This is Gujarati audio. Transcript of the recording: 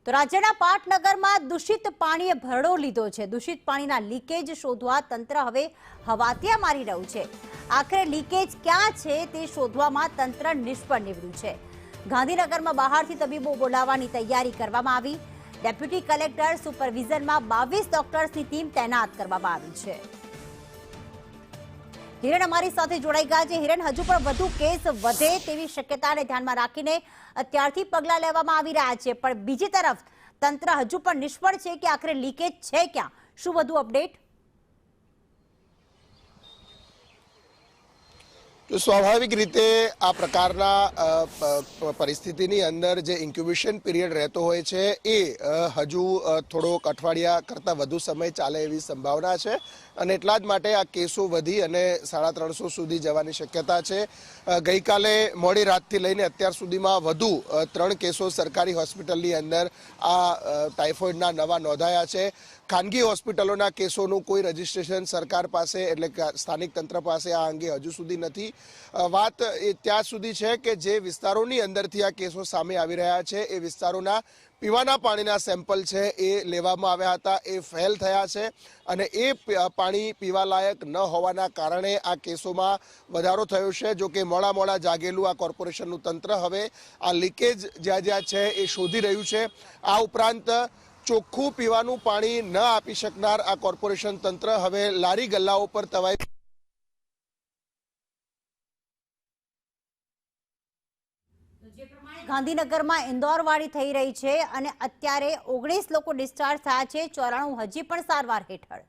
તો રાજ્યના પાટનગરમાં દૂષિત પાણીએ ભરડો લીધો છે। દૂષિત પાણીના લીકેજ શોધવા તંત્ર હવે હવાતિયા મારી રહ્યું છે। આખરે લીકેજ ક્યાં છે તે શોધવામાં તંત્ર નિષ્ફળ નીવડ્યું છે। ગાંધીનગરમાં બહારથી તબીબો બોલાવવાની તૈયારી કરવામાં આવી। ડેપ્યુટી કલેક્ટર સુપરવિઝનમાં 22 ડોક્ટર્સની ટીમ તૈનાત કરવામાં આવી છે। હિરણ અમારી સાથે જોડાઈ ગયા છે। હિરણ, હજુ પણ વધુ કેસ વધે તેવી શક્યતાને ધ્યાનમાં રાખીને અત્યારથી પગલાં લેવામાં આવી રહ્યા છે, પણ બીજી તરફ તંત્ર હજુ પણ નિષ્ફળ છે કે આખરે લીકેજ છે ક્યાં? શું વધુ અપડેટ? તો સ્વાભાવિક રીતે આ પ્રકારના પરિસ્થિતિની અંદર જે ઇન્ક્યુબેશન પીરિયડ રહેતો હોય છે એ હજુ થોડોક અઠવાડિયા કરતાં વધુ સમય ચાલે એવી સંભાવના છે અને એટલા જ માટે આ કેસો વધી અને 350 સુધી જવાની શક્યતા છે। ગઈકાલે મોડી રાતથી લઈને અત્યાર સુધીમાં વધુ 3 કેસો સરકારી હોસ્પિટલની અંદર આ ટાઇફોઇડના નવા નોંધાયા છે। ખાનગી હોસ્પિટલોના કેસોનું કોઈ રજિસ્ટ્રેશન સરકાર પાસે એટલે કે સ્થાનિક તંત્ર પાસે આ અંગે હજુ સુધી નથી। વાત એ ત્યાં સુધી છે કે જે વિસ્તારોની અંદરથી આ કેસો સામે આવી રહ્યા છે એ વિસ્તારોના પીવાના પાણીના સેમ્પલ છે એ લેવામાં આવ્યા હતા, એ ફેલ થયા છે અને એ પાણી પીવાલાયક ન હોવાના કારણે આ કેસોમાં વધારો થયો છે। જો કે મોડા જાગેલું આ કોર્પોરેશનનું તંત્ર હવે આ લીકેજ જ્યાં છે એ શોધી રહ્યું છે। આ ઉપરાંત ચોખ્ખું પીવાનું પાણી ન આપી શકનાર આ કોર્પોરેશન તંત્ર હવે લારી ગલ્લાઓ પર તવાઈ ગાંધીનગરમાં ઇન્દોરવાળી થઈ રહી છે અને અત્યારે 19 લોકો ડિસ્ચાર્જ થયા છે, 94 હજી પણ સારવાર હેઠળ।